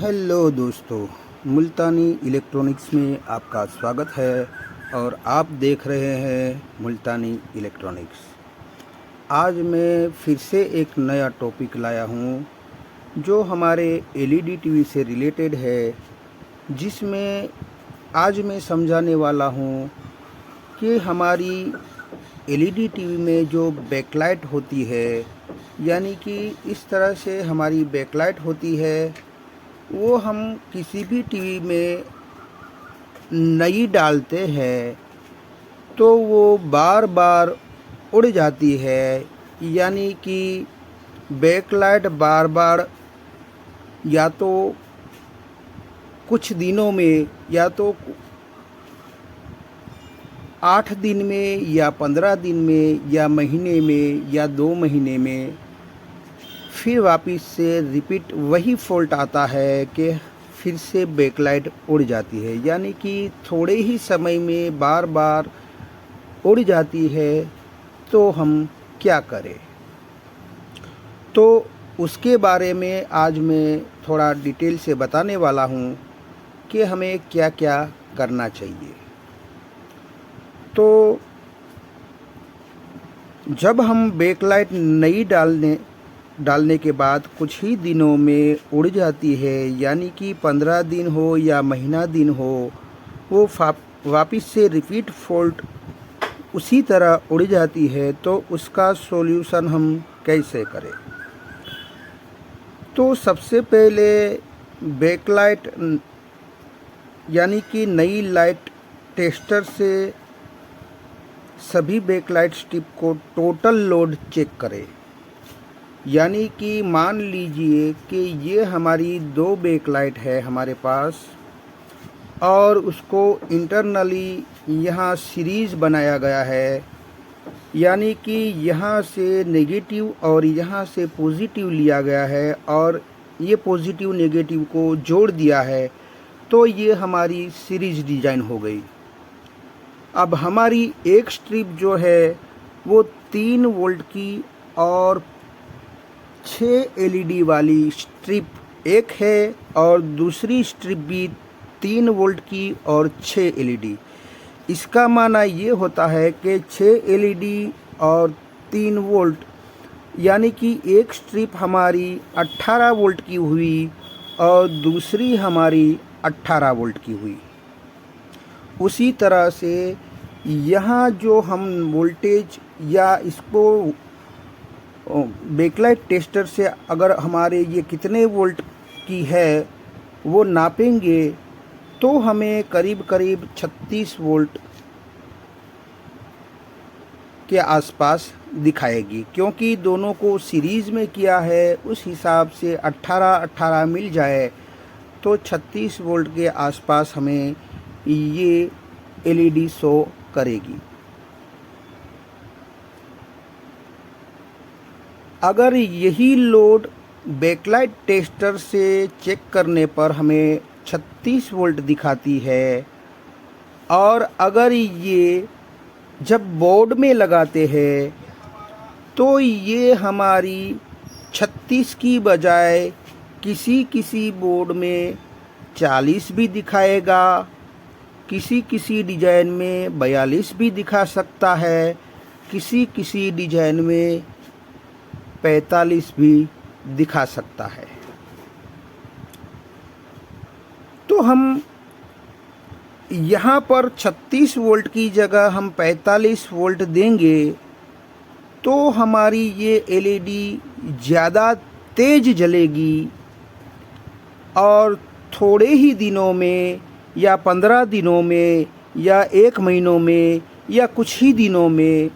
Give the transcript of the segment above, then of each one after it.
Hello दोस्तों, मुल्तानी electronics में आपका स्वागत है और आप देख रहे हैं मुल्तानी इलेक्ट्रॉनिक्स। आज मैं फिर से एक नया टॉपिक लाया हूँ जो हमारे एलईडी टीवी से रिलेटेड है, जिसमें आज मैं समझाने वाला हूँ कि हमारी एलईडी टीवी में जो बैकलाइट होती है, यानी कि इस तरह से हमारी बैकलाइट होती है, वो हम किसी भी टीवी में नई डालते हैं तो वो बार बार उड़ जाती है। यानी कि बैकलाइट बार बार या तो कुछ दिनों में, या तो 8 दिन में, या 15 दिन में, या महीने में, या 2 महीने में फिर वापस से रिपीट वही फॉल्ट आता है कि फिर से बैकलाइट उड़ जाती है। यानी कि थोड़े ही समय में बार बार उड़ जाती है, तो हम क्या करें? तो उसके बारे में आज मैं थोड़ा डिटेल से बताने वाला हूँ कि हमें क्या क्या करना चाहिए। तो जब हम बैकलाइट नई डालने के बाद कुछ ही दिनों में उड़ जाती है, यानी कि 15 दिन हो या महीना दिन हो, वो वापस से रिपीट फॉल्ट उसी तरह उड़ जाती है, तो उसका सॉल्यूशन हम कैसे करें? तो सबसे पहले बैकलाइट यानी कि नई लाइट टेस्टर से सभी बैकलाइट स्ट्रिप को टोटल लोड चेक करें। यानी कि मान लीजिए कि ये हमारी 2 बैकलाइट है हमारे पास, और उसको इंटरनली यहाँ सीरीज़ बनाया गया है। यानी कि यहाँ से नेगेटिव और यहाँ से पॉजिटिव लिया गया है, और ये पॉजिटिव नेगेटिव को जोड़ दिया है, तो ये हमारी सीरीज़ डिज़ाइन हो गई। अब हमारी एक स्ट्रिप जो है वो 3 वोल्ट की और 6 एलईडी वाली स्ट्रिप एक है, और दूसरी स्ट्रिप भी 3 वोल्ट की और 6 एलईडी। इसका माना ये होता है कि 6 एलईडी और 3 वोल्ट, यानी कि एक स्ट्रिप हमारी 18 वोल्ट की हुई और दूसरी हमारी 18 वोल्ट की हुई। उसी तरह से यहाँ जो हम वोल्टेज या इसको बैकलाइट टेस्टर से अगर हमारे ये कितने वोल्ट की है वो नापेंगे, तो हमें करीब करीब 36 वोल्ट के आसपास दिखाएगी। क्योंकि दोनों को सीरीज़ में किया है, उस हिसाब से 18-18 मिल जाए तो 36 वोल्ट के आसपास हमें ये एलईडी शो करेगी। अगर यही लोड बैकलाइट टेस्टर से चेक करने पर हमें 36 वोल्ट दिखाती है, और अगर ये जब बोर्ड में लगाते हैं तो ये हमारी 36 की बजाय किसी किसी बोर्ड में 40 भी दिखाएगा, किसी किसी डिज़ाइन में 42 भी दिखा सकता है, किसी किसी डिज़ाइन में 45 भी दिखा सकता है। तो हम यहाँ पर 36 वोल्ट की जगह हम 45 वोल्ट देंगे, तो हमारी ये एलईडी ज़्यादा तेज़ जलेगी, और थोड़े ही दिनों में या 15 दिनों में या 1 महीनों में या कुछ ही दिनों में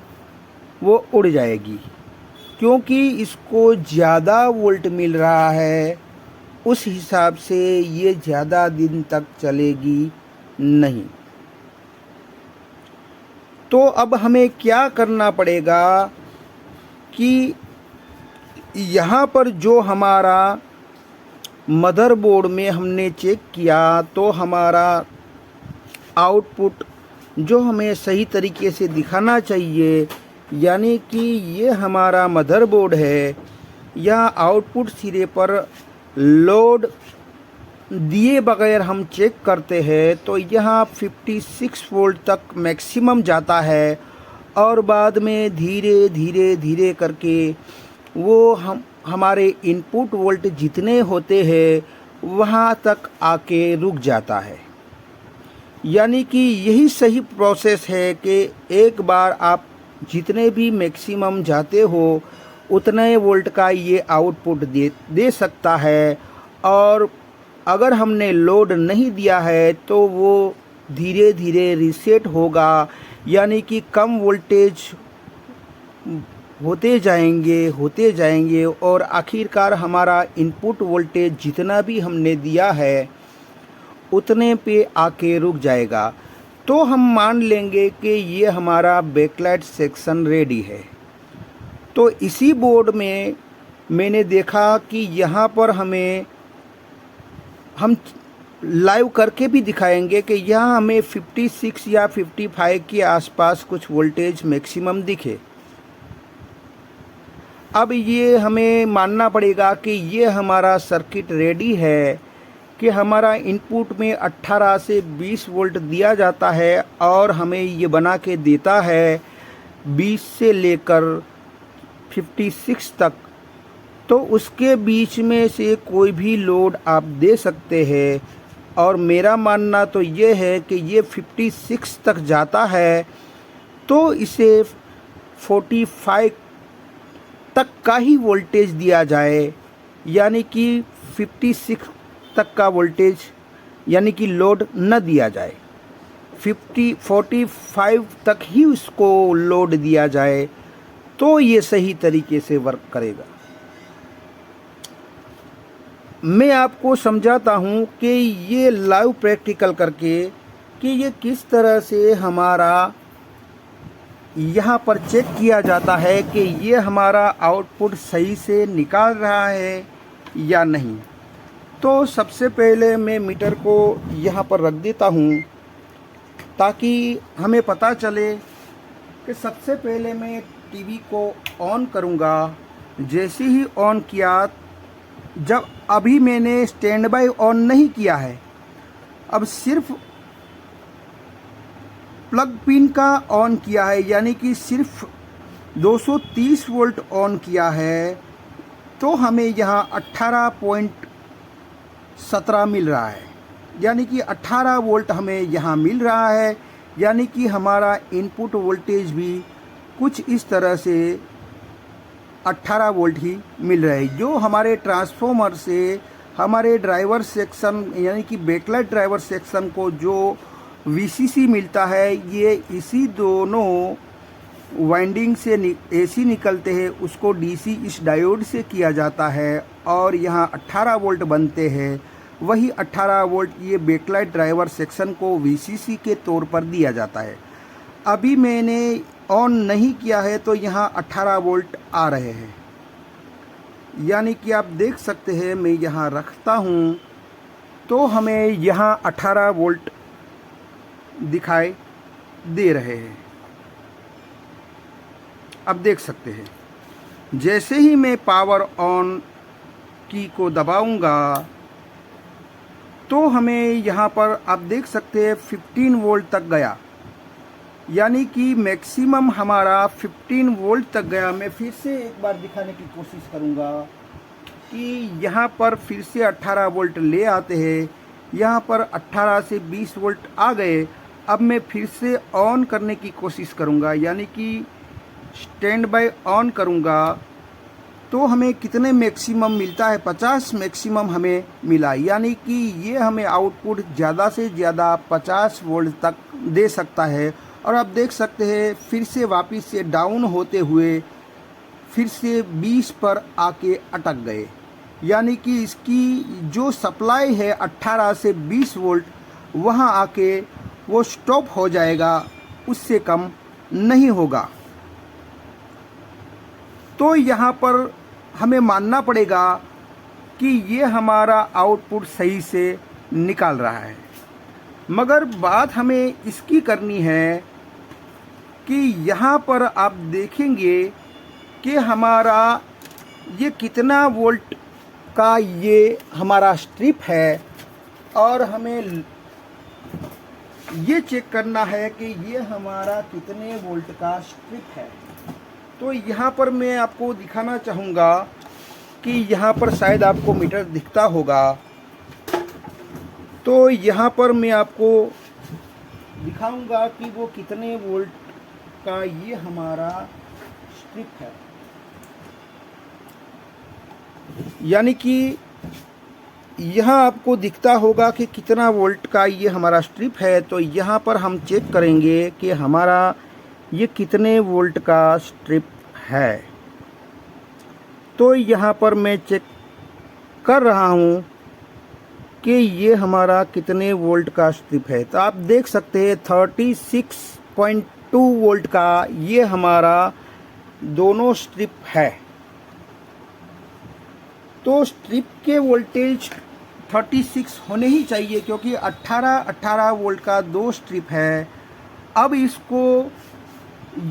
वो उड़ जाएगी। क्योंकि इसको ज़्यादा वोल्ट मिल रहा है, उस हिसाब से ये ज़्यादा दिन तक चलेगी नहीं। तो अब हमें क्या करना पड़ेगा कि यहाँ पर जो हमारा मदरबोर्ड में हमने चेक किया, तो हमारा आउटपुट जो हमें सही तरीके से दिखाना चाहिए, यानी कि ये हमारा मदरबोर्ड है, यह आउटपुट सिरे पर लोड दिए बगैर हम चेक करते हैं तो यहाँ 56 वोल्ट तक मैक्सिमम जाता है और बाद में धीरे धीरे धीरे करके वो हमारे इनपुट वोल्ट जितने होते हैं वहाँ तक आके रुक जाता है। यानी कि यही सही प्रोसेस है कि एक बार आप जितने भी मैक्सिमम जाते हो उतने वोल्ट का ये आउटपुट दे सकता है, और अगर हमने लोड नहीं दिया है तो वो धीरे धीरे रीसेट होगा, यानी कि कम वोल्टेज होते जाएंगे और आखिरकार हमारा इनपुट वोल्टेज जितना भी हमने दिया है उतने पे आके रुक जाएगा। तो हम मान लेंगे कि ये हमारा बैकलाइट सेक्शन रेडी है। तो इसी बोर्ड में मैंने देखा कि यहाँ पर हम लाइव करके भी दिखाएंगे कि यहाँ हमें 56 या 55 के आसपास कुछ वोल्टेज मैक्सिमम दिखे। अब ये हमें मानना पड़ेगा कि ये हमारा सर्किट रेडी है कि हमारा इनपुट में 18 से 20 वोल्ट दिया जाता है और हमें ये बना के देता है 20 से लेकर 56 तक। तो उसके बीच में से कोई भी लोड आप दे सकते हैं, और मेरा मानना तो ये है कि ये 56 तक जाता है तो इसे 45 तक का ही वोल्टेज दिया जाए, यानी कि 56 तक का वोल्टेज यानी कि लोड न दिया जाए, 45 तक ही उसको लोड दिया जाए तो ये सही तरीके से वर्क करेगा। मैं आपको समझाता हूँ कि ये लाइव प्रैक्टिकल करके कि ये किस तरह से हमारा यहाँ पर चेक किया जाता है कि ये हमारा आउटपुट सही से निकाल रहा है या नहीं। तो सबसे पहले मैं मीटर को यहाँ पर रख देता हूँ ताकि हमें पता चले कि सबसे पहले मैं टीवी को ऑन करूँगा। जैसे ही ऑन किया, जब अभी मैंने स्टैंड बाय ऑन नहीं किया है, अब सिर्फ प्लग पिन का ऑन किया है, यानी कि सिर्फ 230 वोल्ट ऑन किया है, तो हमें यहाँ 18.17 मिल रहा है, यानी कि 18 वोल्ट हमें यहाँ मिल रहा है। यानी कि हमारा इनपुट वोल्टेज भी कुछ इस तरह से 18 वोल्ट ही मिल रहा है, जो हमारे ट्रांसफॉर्मर से हमारे ड्राइवर सेक्शन यानी कि बैकलाइट ड्राइवर सेक्शन को जो VCC मिलता है, ये इसी दोनों वाइंडिंग से AC निकलते हैं, उसको DC इस डायोड से किया जाता है और यहाँ 18 वोल्ट बनते हैं। वही 18 वोल्ट ये बैकलाइट ड्राइवर सेक्शन को VCC के तौर पर दिया जाता है। अभी मैंने ऑन नहीं किया है तो यहाँ 18 वोल्ट आ रहे हैं, यानी कि आप देख सकते हैं मैं यहाँ रखता हूँ तो हमें यहाँ 18 वोल्ट दिखाई दे रहे हैं। अब देख सकते हैं, जैसे ही मैं पावर ऑन की को दबाऊंगा तो हमें यहाँ पर आप देख सकते हैं 15 वोल्ट तक गया, यानी कि मैक्सिमम हमारा 15 वोल्ट तक गया। मैं फिर से एक बार दिखाने की कोशिश करूँगा कि यहाँ पर फिर से 18 वोल्ट ले आते हैं, यहाँ पर 18 से 20 वोल्ट आ गए। अब मैं फिर से ऑन करने की कोशिश करूँगा, यानी कि स्टैंड बाय ऑन करूँगा तो हमें कितने मैक्सिमम मिलता है, 50 मैक्सिमम हमें मिला, यानी कि ये हमें आउटपुट ज़्यादा से ज़्यादा 50 वोल्ट तक दे सकता है। और आप देख सकते हैं फिर से वापस से डाउन होते हुए फिर से 20 पर आके अटक गए, यानी कि इसकी जो सप्लाई है 18 से 20 वोल्ट वहाँ आके वो स्टॉप हो जाएगा, उससे कम नहीं होगा। तो यहाँ पर हमें मानना पड़ेगा कि ये हमारा आउटपुट सही से निकाल रहा है। मगर बात हमें इसकी करनी है कि यहाँ पर आप देखेंगे कि हमारा ये कितना वोल्ट का ये हमारा स्ट्रिप है, और हमें ये चेक करना है कि ये हमारा कितने वोल्ट का स्ट्रिप है। तो यहाँ पर मैं आपको दिखाना चाहूँगा कि यहाँ पर शायद आपको मीटर दिखता होगा। तो यहाँ पर मैं आपको दिखाऊंगा कि वो कितने वोल्ट का ये हमारा स्ट्रिप है। यानी कि यहाँ आपको दिखता होगा कि कितना वोल्ट का ये हमारा स्ट्रिप है। तो यहाँ पर हम चेक करेंगे कि हमारा ये कितने वोल्ट का स्ट्रिप है। तो यहाँ पर मैं चेक कर रहा हूँ कि ये हमारा कितने वोल्ट का स्ट्रिप है। तो आप देख सकते हैं 36.2 वोल्ट का ये हमारा दोनों स्ट्रिप है। तो स्ट्रिप के वोल्टेज 36 होने ही चाहिए, क्योंकि 18 वोल्ट का दो स्ट्रिप है। अब इसको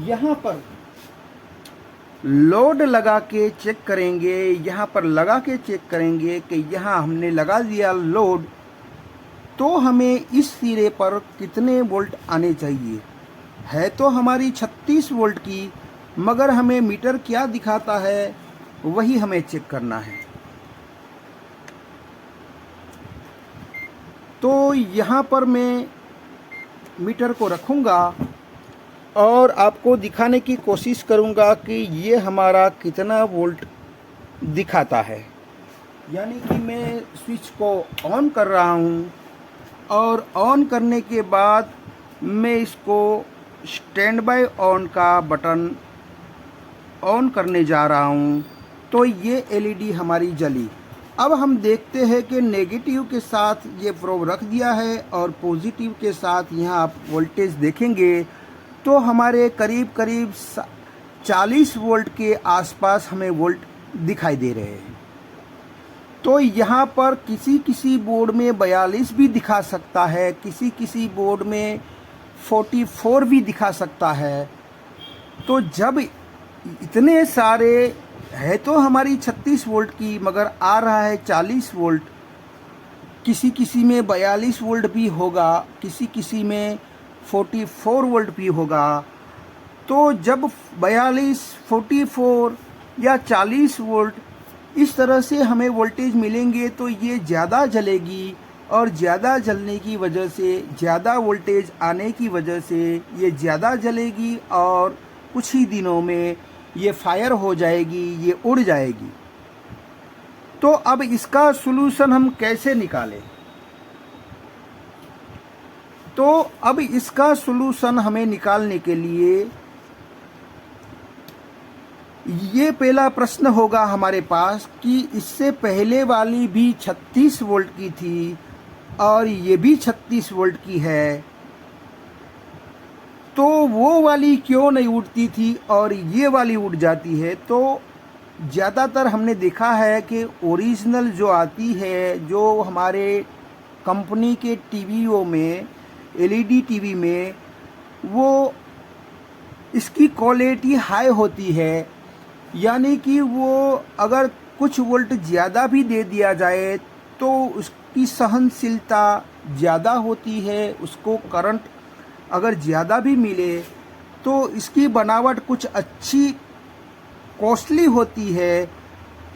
यहाँ पर लोड लगा के चेक करेंगे, यहाँ पर लगा के चेक करेंगे कि यहाँ हमने लगा दिया लोड, तो हमें इस सिरे पर कितने वोल्ट आने चाहिए। है तो हमारी 36 वोल्ट की, मगर हमें मीटर क्या दिखाता है वही हमें चेक करना है। तो यहाँ पर मैं मीटर को रखूँगा और आपको दिखाने की कोशिश करूंगा कि ये हमारा कितना वोल्ट दिखाता है। यानी कि मैं स्विच को ऑन कर रहा हूं और ऑन करने के बाद मैं इसको स्टैंड बाय ऑन का बटन ऑन करने जा रहा हूं। तो ये एलईडी हमारी जली। अब हम देखते हैं कि नेगेटिव के साथ ये प्रोब रख दिया है और पॉजिटिव के साथ यहाँ आप वोल्टेज देखेंगे तो हमारे करीब करीब 40 वोल्ट के आसपास हमें वोल्ट दिखाई दे रहे हैं। तो यहाँ पर किसी किसी बोर्ड में 42 भी दिखा सकता है, किसी किसी बोर्ड में 44 भी दिखा सकता है। तो जब इतने सारे है तो हमारी 36 वोल्ट की, मगर आ रहा है 40 वोल्ट, किसी किसी में 42 वोल्ट भी होगा, किसी किसी में 44 वोल्ट भी होगा। तो जब 42, 44 या 40 वोल्ट इस तरह से हमें वोल्टेज मिलेंगे तो ये ज़्यादा जलेगी, और ज़्यादा जलने की वजह से, ज़्यादा वोल्टेज आने की वजह से ये ज़्यादा जलेगी और कुछ ही दिनों में ये फायर हो जाएगी, ये उड़ जाएगी। तो अब इसका सलूशन हम कैसे निकालें? तो अब इसका सलूशन हमें निकालने के लिए ये पहला प्रश्न होगा हमारे पास कि इससे पहले वाली भी 36 वोल्ट की थी और ये भी 36 वोल्ट की है, तो वो वाली क्यों नहीं उठती थी और ये वाली उठ जाती है? तो ज़्यादातर हमने देखा है कि ओरिजिनल जो आती है, जो हमारे कंपनी के टीवीओं में, एलईडी टीवी में, वो इसकी क्वालिटी हाई होती है। यानी कि वो अगर कुछ वोल्ट ज़्यादा भी दे दिया जाए तो उसकी सहनशीलता ज़्यादा होती है, उसको करंट अगर ज़्यादा भी मिले तो इसकी बनावट कुछ अच्छी कॉस्टली होती है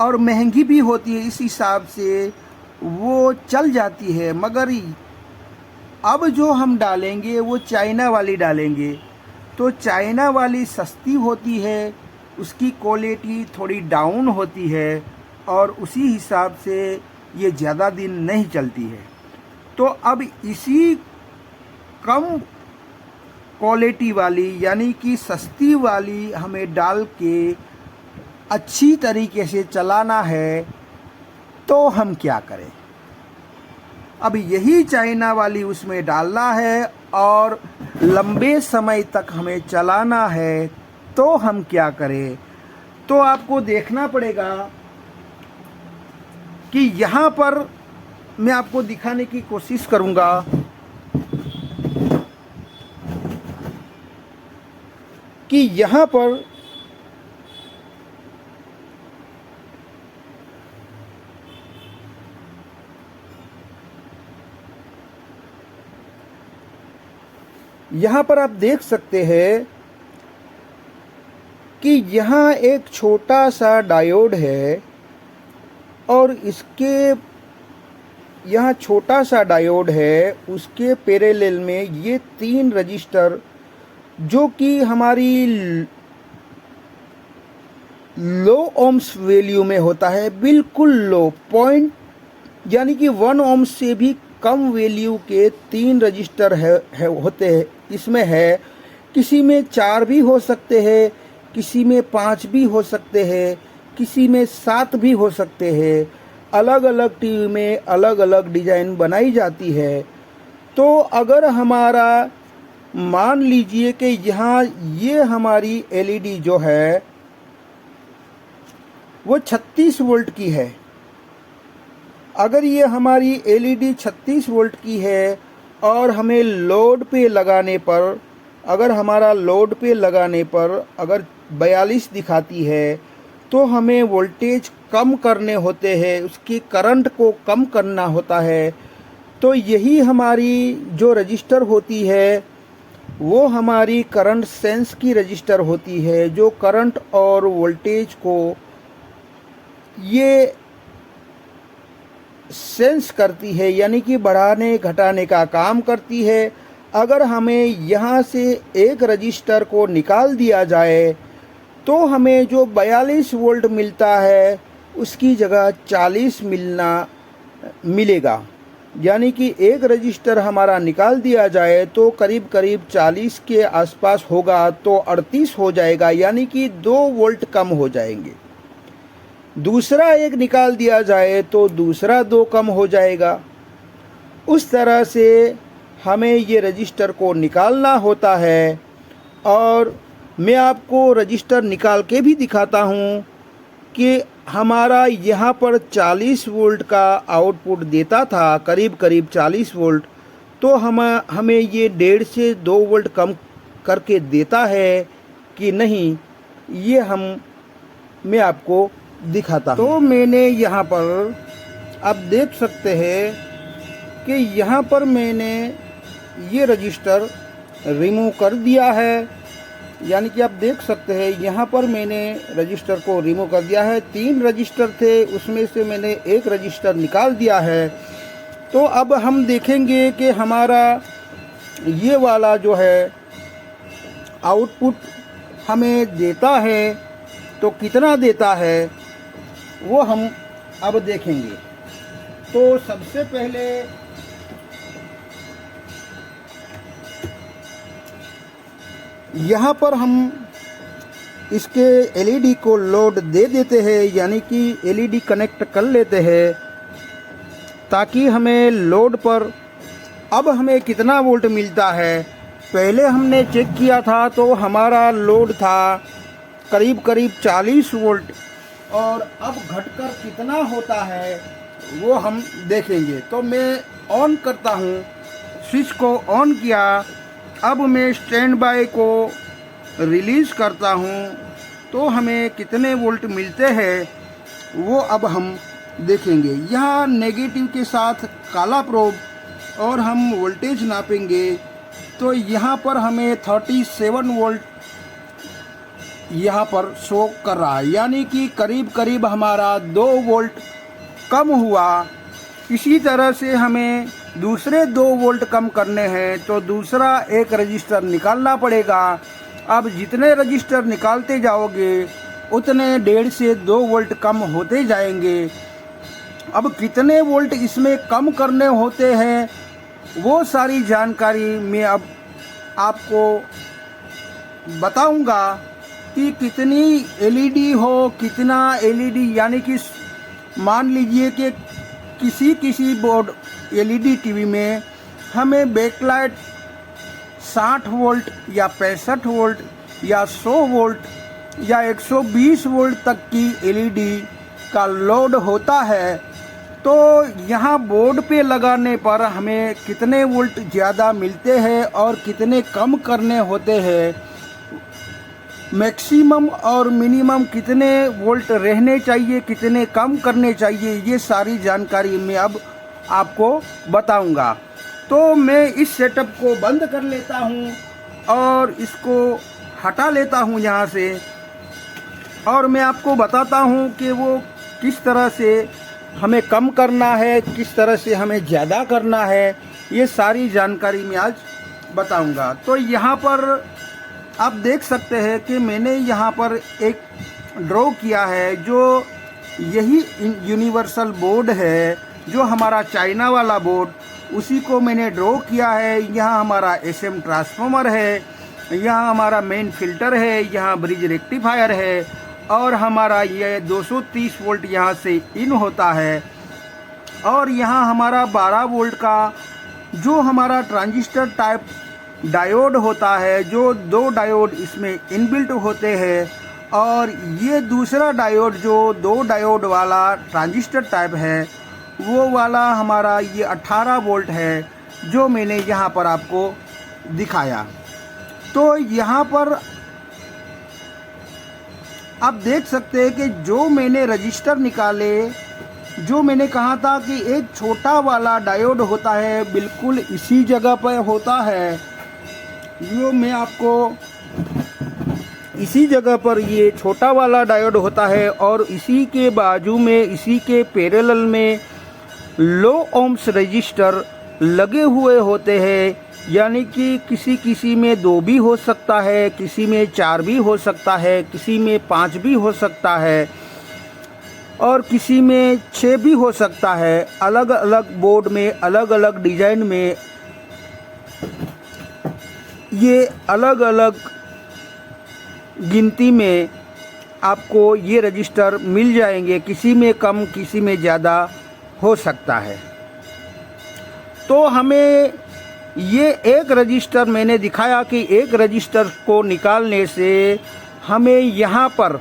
और महंगी भी होती है, इस हिसाब से वो चल जाती है। मगर अब जो हम डालेंगे वो चाइना वाली डालेंगे, तो चाइना वाली सस्ती होती है, उसकी क्वालिटी थोड़ी डाउन होती है और उसी हिसाब से ये ज़्यादा दिन नहीं चलती है। तो अब इसी कम क्वालिटी वाली यानी कि सस्ती वाली हमें डाल के अच्छी तरीके से चलाना है, तो हम क्या करें? अब यही चाइना वाली उसमें डालना है और लंबे समय तक हमें चलाना है, तो हम क्या करें? तो आपको देखना पड़ेगा कि यहाँ पर मैं आपको दिखाने की कोशिश करूँगा कि यहाँ पर यहाँ पर आप देख सकते हैं कि यहाँ एक छोटा सा डायोड है और इसके यहाँ छोटा सा डायोड है, उसके पैरेलल में ये 3 रजिस्टर जो कि हमारी लो ओम्स वैल्यू में होता है, बिल्कुल लो पॉइंट यानी कि 1 ओम से भी कम वैल्यू के 3 रजिस्टर होते हैं। इसमें है, किसी में 4 भी हो सकते हैं, किसी में 5 भी हो सकते हैं, किसी में 7 भी हो सकते हैं। अलग अलग टीवी में अलग अलग डिज़ाइन बनाई जाती है। तो अगर हमारा मान लीजिए कि यहाँ ये हमारी एलईडी जो है वो 36 वोल्ट की है। अगर ये हमारी एलईडी 36 वोल्ट की है और हमें लोड पे लगाने पर, अगर हमारा लोड पे लगाने पर अगर 42 दिखाती है तो हमें वोल्टेज कम करने होते हैं, उसकी करंट को कम करना होता है। तो यही हमारी जो रजिस्टर होती है वो हमारी करंट सेंस की रजिस्टर होती है, जो करंट और वोल्टेज को ये सेंस करती है, यानी कि बढ़ाने घटाने का काम करती है। अगर हमें यहाँ से एक रजिस्टर को निकाल दिया जाए तो हमें जो 42 वोल्ट मिलता है उसकी जगह 40 मिलेगा। यानी कि एक रजिस्टर हमारा निकाल दिया जाए तो करीब करीब 40 के आसपास होगा, तो 38 हो जाएगा, यानी कि 2 वोल्ट कम हो जाएंगे। दूसरा एक निकाल दिया जाए तो दूसरा 2 कम हो जाएगा। उस तरह से हमें ये रजिस्टर को निकालना होता है। और मैं आपको रजिस्टर निकाल के भी दिखाता हूँ कि हमारा यहाँ पर 40 वोल्ट का आउटपुट देता था, करीब करीब 40 वोल्ट, तो हमें ये 1.5 से 2 वोल्ट कम करके देता है कि नहीं, ये मैं आपको दिखाता हूँ। तो मैंने यहाँ पर आप देख सकते हैं कि यहाँ पर मैंने ये रजिस्टर रिमूव कर दिया है। यानी कि आप देख सकते हैं यहाँ पर मैंने रजिस्टर को रिमूव कर दिया है। 3 रजिस्टर थे, उसमें से मैंने एक रजिस्टर निकाल दिया है। तो अब हम देखेंगे कि हमारा ये वाला जो है आउटपुट हमें देता है तो कितना देता है वो हम अब देखेंगे। तो सबसे पहले यहाँ पर हम इसके एलईडी को लोड दे देते हैं, यानी कि एलईडी कनेक्ट कर लेते हैं ताकि हमें लोड पर अब हमें कितना वोल्ट मिलता है। पहले हमने चेक किया था तो हमारा लोड था करीब करीब 40 वोल्ट, और अब घटकर कितना होता है वो हम देखेंगे। तो मैं ऑन करता हूँ, स्विच को ऑन किया। अब मैं स्टैंड बाय को रिलीज़ करता हूँ तो हमें कितने वोल्ट मिलते हैं वो अब हम देखेंगे। यहाँ नेगेटिव के साथ काला प्रोब और हम वोल्टेज नापेंगे तो यहाँ पर हमें 37 वोल्ट यहाँ पर शो कर रहा है, यानी कि करीब करीब हमारा 2 वोल्ट कम हुआ। इसी तरह से हमें दूसरे 2 वोल्ट कम करने हैं तो दूसरा एक रजिस्टर निकालना पड़ेगा। अब जितने रजिस्टर निकालते जाओगे उतने 1.5 से 2 वोल्ट कम होते जाएंगे। अब कितने वोल्ट इसमें कम करने होते हैं वो सारी जानकारी मैं अब आपको बताऊंगा कि कितनी एलईडी हो, कितना एलईडी, यानी कि मान लीजिए कि किसी बोर्ड एलईडी टीवी में हमें बैकलाइट 60 वोल्ट या 65 वोल्ट या 100 वोल्ट या 120 वोल्ट तक की एलईडी का लोड होता है। तो यहाँ बोर्ड पे लगाने पर हमें कितने वोल्ट ज़्यादा मिलते हैं और कितने कम करने होते हैं, मैक्सिमम और मिनिमम कितने वोल्ट रहने चाहिए, कितने कम करने चाहिए, ये सारी जानकारी मैं अब आपको बताऊंगा। तो मैं इस सेटअप को बंद कर लेता हूँ और इसको हटा लेता हूँ यहाँ से, और मैं आपको बताता हूँ कि वो किस तरह से हमें कम करना है, किस तरह से हमें ज़्यादा करना है, ये सारी जानकारी मैं आज बताऊंगा। तो यहाँ पर आप देख सकते हैं कि मैंने यहाँ पर एक ड्रॉ किया है, जो यही यूनिवर्सल बोर्ड है, जो हमारा चाइना वाला बोर्ड, उसी को मैंने ड्रॉ किया है। यहाँ हमारा एसएम ट्रांसफार्मर है, यहाँ हमारा मेन फिल्टर है, यहाँ ब्रिज रेक्टिफायर है, और हमारा ये 230 वोल्ट यहाँ से इन होता है, और यहाँ हमारा 12 वोल्ट का जो हमारा ट्रांजिस्टर टाइप डायोड होता है, जो 2 डायोड इसमें इनबिल्ट होते हैं, और ये दूसरा डायोड जो 2 डायोड वाला ट्रांजिस्टर टाइप है, वो वाला हमारा ये 18 वोल्ट है, जो मैंने यहाँ पर आपको दिखाया। तो यहाँ पर आप देख सकते हैं कि जो मैंने रजिस्टर निकाले, जो मैंने कहा था कि एक छोटा वाला डायोड होता है, बिल्कुल इसी जगह पर होता है, जो मैं आपको इसी जगह पर ये छोटा वाला डायोड होता है, और इसी के बाजू में, इसी के पैरेलल में लो ओम्स रजिस्टर लगे हुए होते हैं। यानी कि किसी किसी में 2 भी हो सकता है, किसी में 4 भी हो सकता है, किसी में 5 भी हो सकता है, और किसी में 6 भी हो सकता है। अलग अलग बोर्ड में, अलग अलग डिज़ाइन में ये अलग अलग गिनती में आपको ये रजिस्टर मिल जाएंगे, किसी में कम, किसी में ज़्यादा हो सकता है। तो हमें ये एक रजिस्टर मैंने दिखाया कि एक रजिस्टर को निकालने से हमें यहाँ पर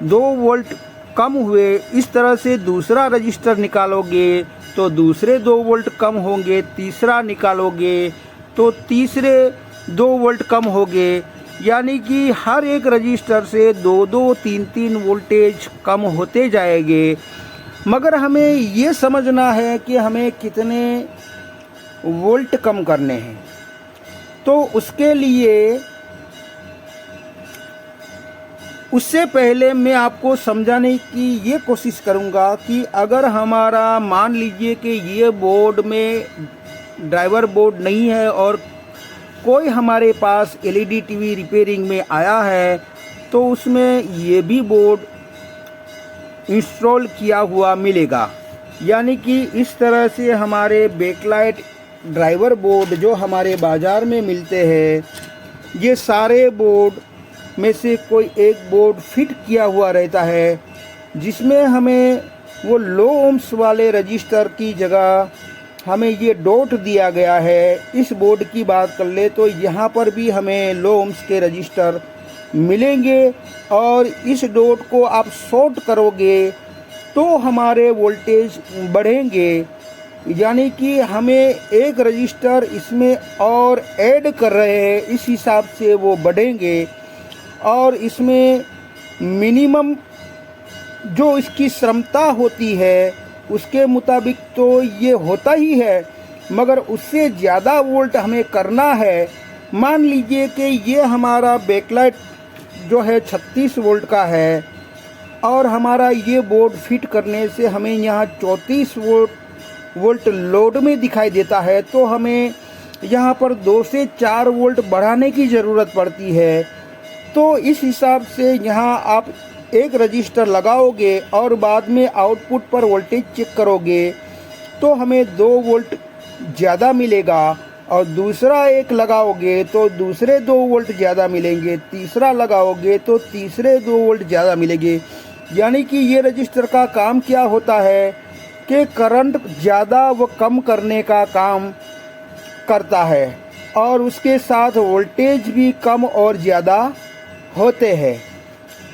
2 वोल्ट कम हुए। इस तरह से दूसरा रजिस्टर निकालोगे तो दूसरे 2 वोल्ट कम होंगे, तीसरा निकालोगे तो तीसरे 2 वोल्ट कम होंगे। यानी कि हर एक रजिस्टर से 2-2, 3-3 वोल्टेज कम होते जाएंगे। मगर हमें ये समझना है कि हमें कितने वोल्ट कम करने हैं। तो उसके लिए, उससे पहले मैं आपको समझाने की ये कोशिश करूँगा कि अगर हमारा, मान लीजिए कि ये बोर्ड में ड्राइवर बोर्ड नहीं है और कोई हमारे पास एलईडी टीवी रिपेयरिंग में आया है, तो उसमें ये भी बोर्ड इंस्टॉल किया हुआ मिलेगा। यानी कि इस तरह से हमारे बैकलाइट ड्राइवर बोर्ड जो हमारे बाज़ार में मिलते हैं, ये सारे बोर्ड में से कोई एक बोर्ड फिट किया हुआ रहता है, जिसमें हमें वो लो ओम्स वाले रजिस्टर की जगह हमें ये डॉट दिया गया है। इस बोर्ड की बात कर ले तो यहाँ पर भी हमें लो ओम्स के रजिस्टर मिलेंगे, और इस डॉट को आप शॉर्ट करोगे तो हमारे वोल्टेज बढ़ेंगे। यानी कि हमें एक रजिस्टर इसमें और ऐड कर रहे हैं, इस हिसाब से वो बढ़ेंगे। और इसमें मिनिमम जो इसकी क्षमता होती है उसके मुताबिक तो ये होता ही है, मगर उससे ज़्यादा वोल्ट हमें करना है। मान लीजिए कि ये हमारा बैकलाइट जो है 36 वोल्ट का है, और हमारा ये बोर्ड फिट करने से हमें यहाँ 34 वोल्ट लोड में दिखाई देता है, तो हमें यहाँ पर 2 से 4 वोल्ट बढ़ाने की ज़रूरत पड़ती है। तो इस हिसाब से यहाँ आप एक रजिस्टर लगाओगे और बाद में आउटपुट पर वोल्टेज चेक करोगे तो हमें 2 वोल्ट ज़्यादा मिलेगा, और दूसरा एक लगाओगे तो दूसरे 2 वोल्ट ज़्यादा मिलेंगे, तीसरा लगाओगे तो तीसरे 2 वोल्ट ज़्यादा मिलेंगे। यानी कि ये रजिस्टर का काम क्या होता है कि करंट ज़्यादा व कम करने का काम करता है, और उसके साथ वोल्टेज भी कम और ज़्यादा होते हैं।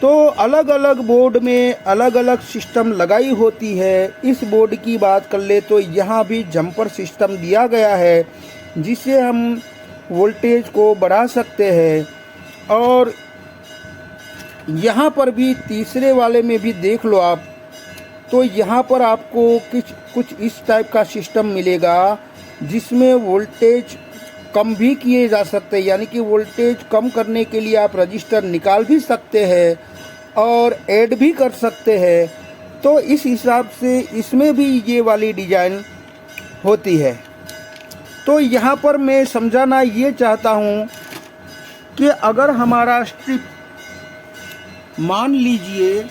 तो अलग अलग बोर्ड में अलग अलग सिस्टम लगाई होती है। इस बोर्ड की बात कर ले तो यहाँ भी जंपर सिस्टम दिया गया है, जिससे हम वोल्टेज को बढ़ा सकते हैं। और यहाँ पर भी तीसरे वाले में भी देख लो आप, तो यहाँ पर आपको कुछ इस टाइप का सिस्टम मिलेगा, जिसमें वोल्टेज कम भी किए जा सकते हैं, यानी कि वोल्टेज कम करने के लिए आप रजिस्टर निकाल भी सकते हैं और ऐड भी कर सकते हैं। तो इस हिसाब से इसमें भी ये वाली डिज़ाइन होती है। तो यहाँ पर मैं समझाना ये चाहता हूँ कि अगर हमारा स्ट्रिप मान लीजिए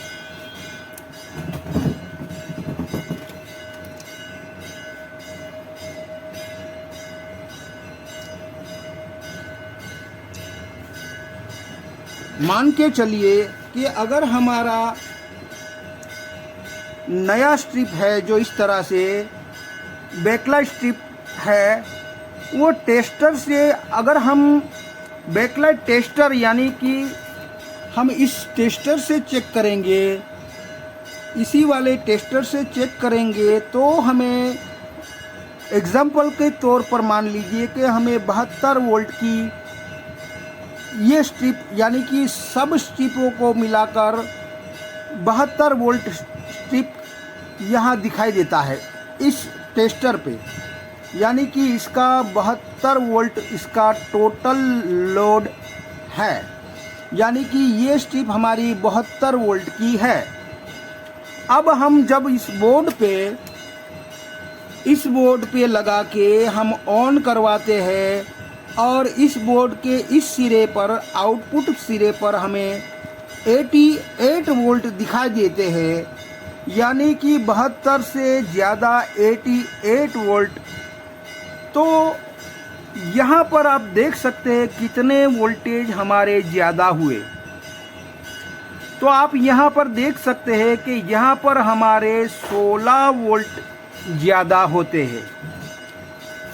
मान के चलिए कि अगर हमारा नया स्ट्रिप है जो इस तरह से बैकलाइट स्ट्रिप है, वो टेस्टर से अगर हम बैकलाइट टेस्टर यानी कि हम इस टेस्टर से चेक करेंगे, इसी वाले टेस्टर से चेक करेंगे, तो हमें एग्जाम्पल के तौर पर मान लीजिए कि हमें 72 वोल्ट की ये स्ट्रिप यानी कि सब स्ट्रिपों को मिलाकर 72 वोल्ट स्ट्रिप यहाँ दिखाई देता है इस टेस्टर पे, यानी कि इसका 72 वोल्ट इसका टोटल लोड है, यानी कि ये स्ट्रिप हमारी 72 वोल्ट की है। अब हम जब इस बोर्ड पे लगा के हम ऑन करवाते हैं और इस बोर्ड के इस सिरे पर आउटपुट सिरे पर हमें 88 वोल्ट दिखाई देते हैं, यानी कि 72 से ज़्यादा 88 वोल्ट। तो यहाँ पर आप देख सकते हैं कितने वोल्टेज हमारे ज़्यादा हुए। तो आप यहाँ पर देख सकते हैं कि यहाँ पर हमारे 16 वोल्ट ज़्यादा होते हैं,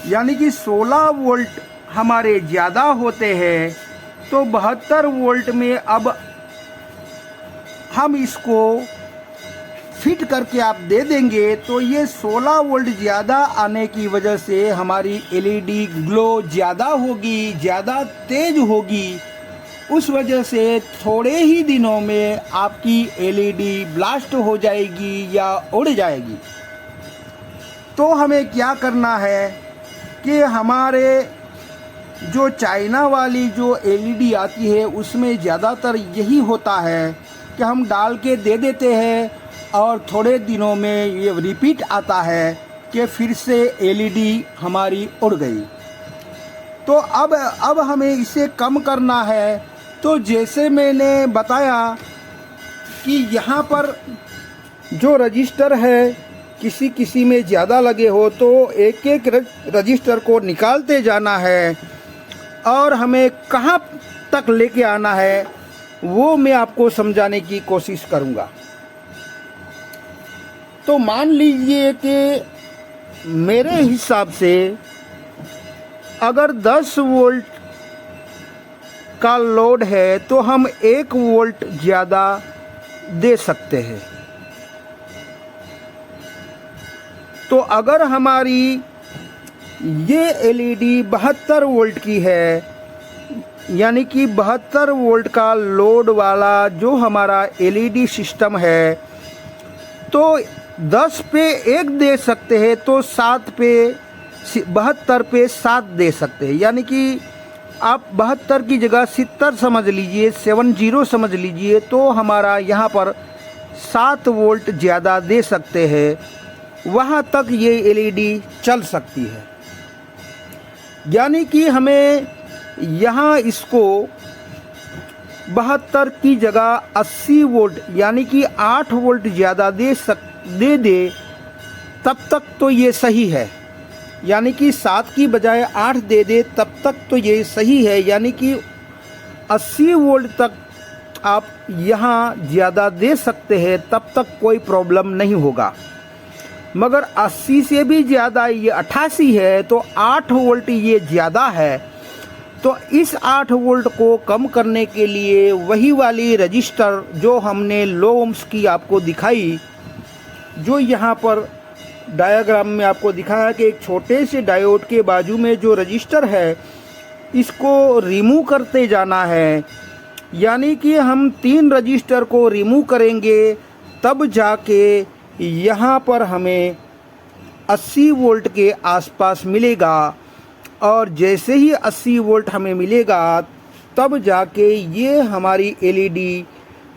यानी कि 16 वोल्ट हमारे ज़्यादा होते हैं। तो 72 वोल्ट में अब हम इसको फिट करके आप दे देंगे तो ये 16 वोल्ट ज़्यादा आने की वजह से हमारी एलईडी ग्लो ज़्यादा होगी, ज़्यादा तेज होगी। उस वजह से थोड़े ही दिनों में आपकी एलईडी ब्लास्ट हो जाएगी या उड़ जाएगी। तो हमें क्या करना है कि हमारे जो चाइना वाली जो एलईडी आती है उसमें ज़्यादातर यही होता है कि हम डाल के दे देते हैं और थोड़े दिनों में ये रिपीट आता है कि फिर से एलईडी हमारी उड़ गई। तो अब हमें इसे कम करना है। तो जैसे मैंने बताया कि यहाँ पर जो रजिस्टर है किसी में ज़्यादा लगे हो तो एक एक रजिस्टर को निकालते जाना है और हमें कहाँ तक लेके आना है वो मैं आपको समझाने की कोशिश करूँगा। तो मान लीजिए कि मेरे हिसाब से अगर 10 वोल्ट का लोड है तो हम 1 वोल्ट ज़्यादा दे सकते हैं। तो अगर हमारी ये एलईडी 72 वोल्ट की है, यानी कि 72 वोल्ट का लोड वाला जो हमारा एलईडी सिस्टम है, तो 10 पे 1 दे सकते हैं तो 7 पे 72 पे 7 दे सकते हैं, यानी कि आप 72 की जगह 70 समझ लीजिए, 70 समझ लीजिए, तो हमारा यहाँ पर 7 वोल्ट ज़्यादा दे सकते हैं। वहाँ तक ये एलईडी चल सकती है, यानी कि हमें यहाँ इसको 72 की जगह 80 वोल्ट यानी कि 8 वोल्ट ज़्यादा दे तब तक तो ये सही है, यानी कि 7 की बजाय 8 दे दे तब तक तो ये सही है, यानी कि 80 वोल्ट तक आप यहाँ ज़्यादा दे सकते हैं, तब तक कोई प्रॉब्लम नहीं होगा। मगर 80 से भी ज़्यादा ये 88 है तो 8 वोल्ट ये ज़्यादा है। तो इस 8 वोल्ट को कम करने के लिए वही वाली रजिस्टर जो हमने लो ओम्स की आपको दिखाई, जो यहाँ पर डायग्राम में आपको दिखाया कि एक छोटे से डायोड के बाजू में जो रजिस्टर है इसको रिमूव करते जाना है, यानी कि हम 3 रजिस्टर को रिमूव करेंगे तब जाके यहाँ पर हमें 80 वोल्ट के आसपास मिलेगा। और जैसे ही 80 वोल्ट हमें मिलेगा तब जाके ये हमारी एलईडी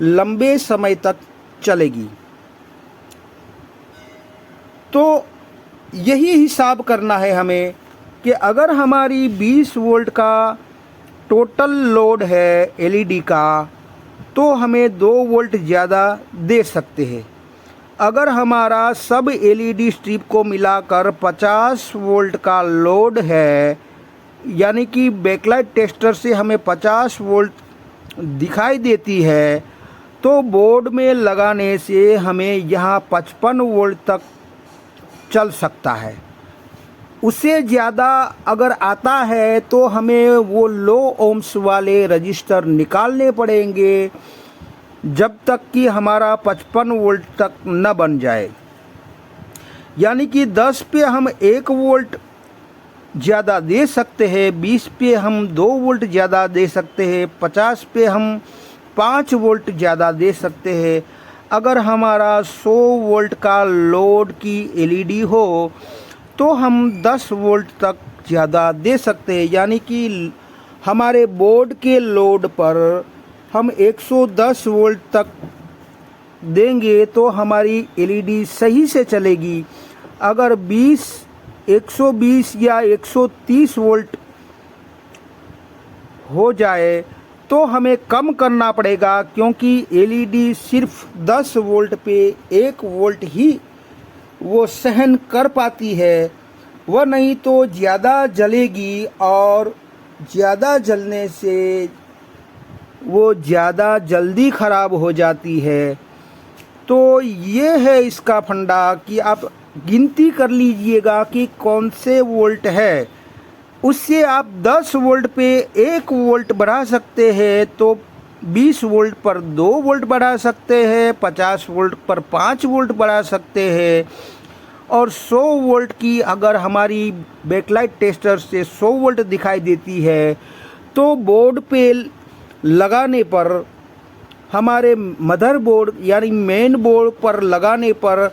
लंबे समय तक चलेगी। तो यही हिसाब करना है हमें कि अगर हमारी 20 वोल्ट का टोटल लोड है एलईडी का, तो हमें 2 वोल्ट ज़्यादा दे सकते हैं। अगर हमारा सब एलईडी स्ट्रिप को मिलाकर 50 वोल्ट का लोड है, यानी कि बैकलाइट टेस्टर से हमें 50 वोल्ट दिखाई देती है, तो बोर्ड में लगाने से हमें यहाँ 55 वोल्ट तक चल सकता है। उससे ज़्यादा अगर आता है तो हमें वो लो ओम्स वाले रजिस्टर निकालने पड़ेंगे, जब तक कि हमारा 55 वोल्ट तक न बन जाए। यानी कि 10 पे हम 1 वोल्ट ज़्यादा दे सकते हैं, 20 पे हम 2 वोल्ट ज़्यादा दे सकते हैं, 50 पे हम 5 वोल्ट ज़्यादा दे सकते हैं। अगर हमारा 100 वोल्ट का लोड की एलईडी हो तो हम 10 वोल्ट तक ज़्यादा दे सकते हैं। यानी कि हमारे बोर्ड के लोड पर हम 110 वोल्ट तक देंगे तो हमारी एलईडी सही से चलेगी। अगर 120 या 130 वोल्ट हो जाए तो हमें कम करना पड़ेगा, क्योंकि एलईडी सिर्फ 10 वोल्ट पे 1 वोल्ट ही वो सहन कर पाती है, वह नहीं तो ज़्यादा जलेगी और ज़्यादा जलने से वो ज़्यादा जल्दी ख़राब हो जाती है। तो ये है इसका फंडा कि आप गिनती कर लीजिएगा कि कौन से वोल्ट है, उससे आप 10 वोल्ट पे 1 वोल्ट बढ़ा सकते हैं, तो 20 वोल्ट पर 2 वोल्ट बढ़ा सकते हैं, 50 वोल्ट पर 5 वोल्ट बढ़ा सकते हैं। और 100 वोल्ट की अगर हमारी बैकलाइट टेस्टर से 100 वोल्ट दिखाई देती है तो बोर्ड पे लगाने पर, हमारे मदरबोर्ड यानी मेन बोर्ड पर लगाने पर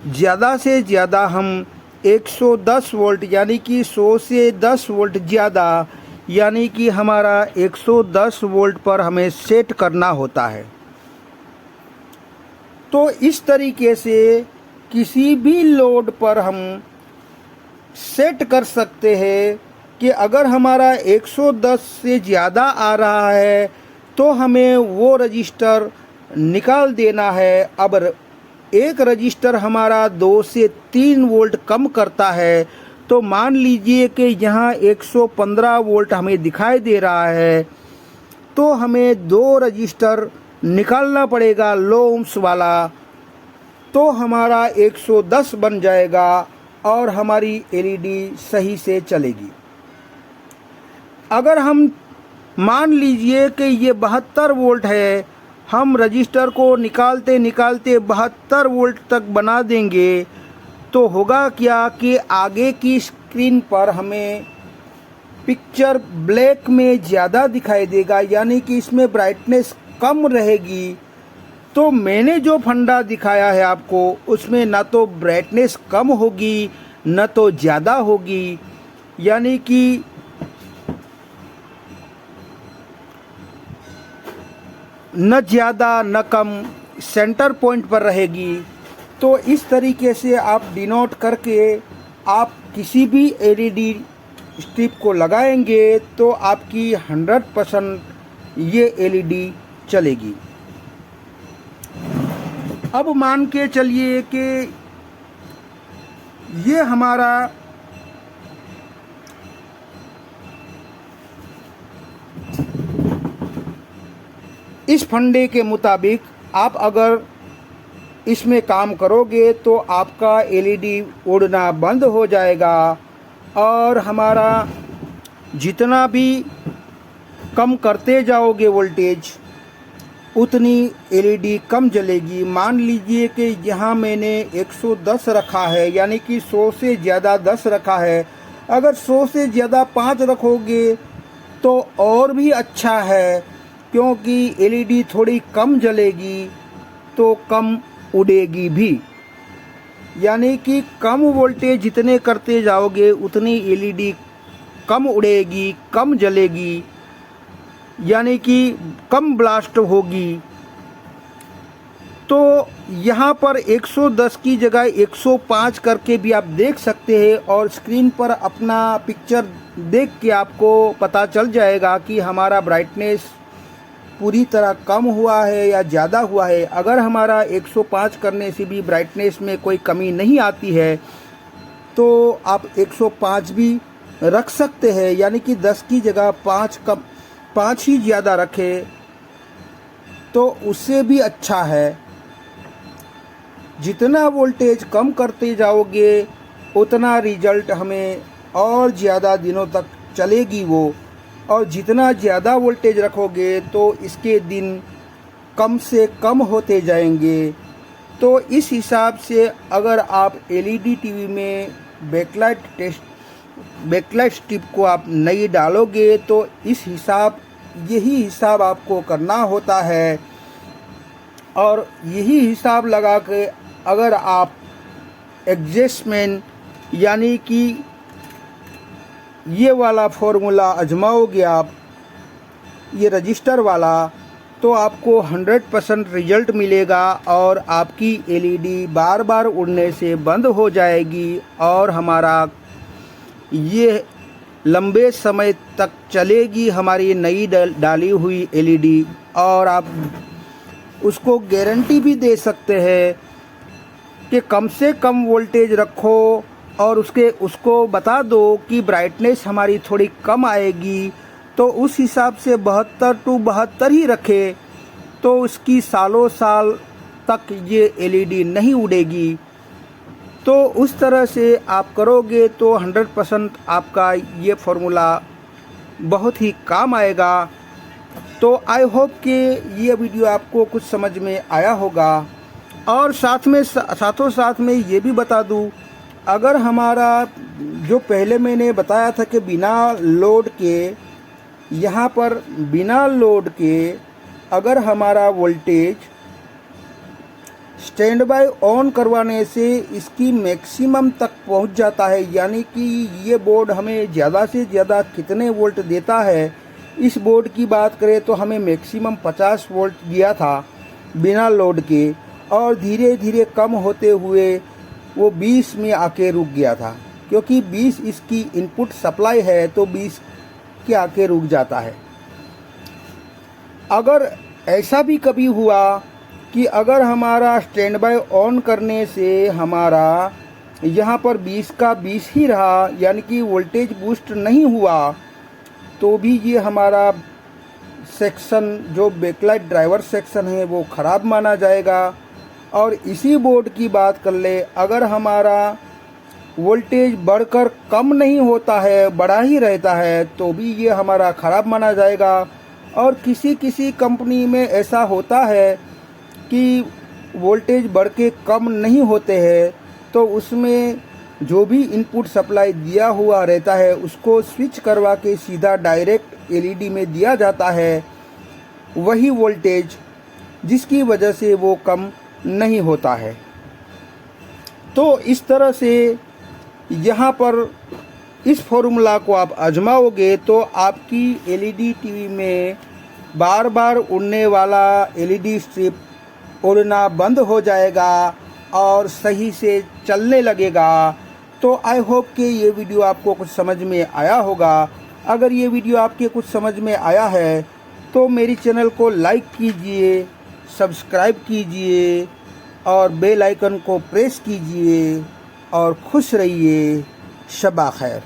ज़्यादा से ज़्यादा हम 110 वोल्ट यानी कि 100 से 10 वोल्ट ज़्यादा, यानी कि हमारा 110 वोल्ट पर हमें सेट करना होता है। तो इस तरीके से किसी भी लोड पर हम सेट कर सकते हैं कि अगर हमारा 110 से ज़्यादा आ रहा है तो हमें वो रजिस्टर निकाल देना है। अब एक रजिस्टर हमारा 2 से 3 वोल्ट कम करता है, तो मान लीजिए कि यहाँ 115 वोल्ट हमें दिखाई दे रहा है, तो हमें 2 रजिस्टर निकालना पड़ेगा लो ओम्स वाला, तो हमारा 110 बन जाएगा और हमारी एलईडी सही से चलेगी। अगर हम मान लीजिए कि ये 72 वोल्ट है, हम रजिस्टर को निकालते निकालते 72 वोल्ट तक बना देंगे, तो होगा क्या कि आगे की स्क्रीन पर हमें पिक्चर ब्लैक में ज़्यादा दिखाई देगा, यानी कि इसमें ब्राइटनेस कम रहेगी। तो मैंने जो फंडा दिखाया है आपको, उसमें ना तो ब्राइटनेस कम होगी न तो ज़्यादा होगी, यानी कि न ज़्यादा न कम, सेंटर पॉइंट पर रहेगी। तो इस तरीके से आप डिनोट करके आप किसी भी एलईडी स्ट्रिप को लगाएंगे तो आपकी 100% ये एलईडी चलेगी। अब मान के चलिए कि ये हमारा इस फंडे के मुताबिक आप अगर इसमें काम करोगे तो आपका एलईडी उड़ना बंद हो जाएगा और हमारा जितना भी कम करते जाओगे वोल्टेज, उतनी एलईडी कम जलेगी। मान लीजिए कि यहाँ मैंने 110 रखा है, यानी कि 100 से ज़्यादा 10 रखा है। अगर 100 से ज़्यादा 5 रखोगे तो और भी अच्छा है, क्योंकि एलईडी थोड़ी कम जलेगी तो कम उड़ेगी भी। यानी कि कम वोल्टेज जितने करते जाओगे उतनी एलईडी कम उड़ेगी, कम जलेगी, यानी कि कम ब्लास्ट होगी। तो यहाँ पर 110 की जगह 105 करके भी आप देख सकते हैं और स्क्रीन पर अपना पिक्चर देख के आपको पता चल जाएगा कि हमारा ब्राइटनेस पूरी तरह कम हुआ है या ज़्यादा हुआ है। अगर हमारा 105 करने से भी ब्राइटनेस में कोई कमी नहीं आती है तो आप 105 भी रख सकते हैं, यानी कि 10 की जगह 5 ही ज़्यादा रखें तो उससे भी अच्छा है। जितना वोल्टेज कम करते जाओगे उतना रिज़ल्ट हमें और ज़्यादा दिनों तक चलेगी वो, और जितना ज़्यादा वोल्टेज रखोगे तो इसके दिन कम से कम होते जाएंगे। तो इस हिसाब से अगर आप एलईडी टीवी में बैकलाइट स्ट्रिप को आप नई डालोगे तो यही हिसाब आपको करना होता है, और यही हिसाब लगा के अगर आप एडजस्टमेंट यानी कि ये वाला फॉर्मूला आजमाओगे आप ये रजिस्टर वाला, तो आपको 100% रिजल्ट मिलेगा और आपकी एलईडी बार बार उड़ने से बंद हो जाएगी और हमारा ये लंबे समय तक चलेगी हमारी नई डाली हुई एलईडी। और आप उसको गारंटी भी दे सकते हैं कि कम से कम वोल्टेज रखो और उसको बता दो कि ब्राइटनेस हमारी थोड़ी कम आएगी, तो उस हिसाब से 72 to 72 ही रखे तो उसकी सालों साल तक ये एलईडी नहीं उड़ेगी। तो उस तरह से आप करोगे तो 100% आपका ये फार्मूला बहुत ही काम आएगा। तो आई होप कि ये वीडियो आपको कुछ समझ में आया होगा। और साथों साथ में ये भी बता दूं, अगर हमारा जो पहले मैंने बताया था कि बिना लोड के, यहाँ पर बिना लोड के अगर हमारा वोल्टेज स्टैंड बाय ऑन करवाने से इसकी मैक्सिमम तक पहुंच जाता है, यानी कि ये बोर्ड हमें ज़्यादा से ज़्यादा कितने वोल्ट देता है। इस बोर्ड की बात करें तो हमें मैक्सिमम 50 वोल्ट दिया था बिना लोड के, और धीरे धीरे कम होते हुए वो 20 में आके रुक गया था, क्योंकि 20 इसकी इनपुट सप्लाई है तो 20 के आके रुक जाता है। अगर ऐसा भी कभी हुआ कि अगर हमारा स्टैंड बाय ऑन करने से हमारा यहाँ पर 20 का 20 ही रहा, यानी कि वोल्टेज बूस्ट नहीं हुआ, तो भी ये हमारा सेक्शन जो बैकलाइट ड्राइवर सेक्शन है वो ख़राब माना जाएगा। और इसी बोर्ड की बात कर ले, अगर हमारा वोल्टेज बढ़कर कम नहीं होता है, बढ़ा ही रहता है, तो भी ये हमारा ख़राब माना जाएगा। और किसी कंपनी में ऐसा होता है कि वोल्टेज बढ़ के कम नहीं होते हैं, तो उसमें जो भी इनपुट सप्लाई दिया हुआ रहता है उसको स्विच करवा के सीधा डायरेक्ट एलईडी में दिया जाता है वही वोल्टेज, जिसकी वजह से वो कम नहीं होता है। तो इस तरह से यहाँ पर इस फॉर्मूला को आप आजमाओगे तो आपकी एलईडी टीवी में बार बार उड़ने वाला एलईडी स्ट्रिप उड़ना बंद हो जाएगा और सही से चलने लगेगा। तो आई होप कि ये वीडियो आपको कुछ समझ में आया होगा। अगर ये वीडियो आपके कुछ समझ में आया है तो मेरी चैनल को लाइक कीजिए, सब्सक्राइब कीजिए और बेल आइकन को प्रेस कीजिए और खुश रहिए। शबा खैर।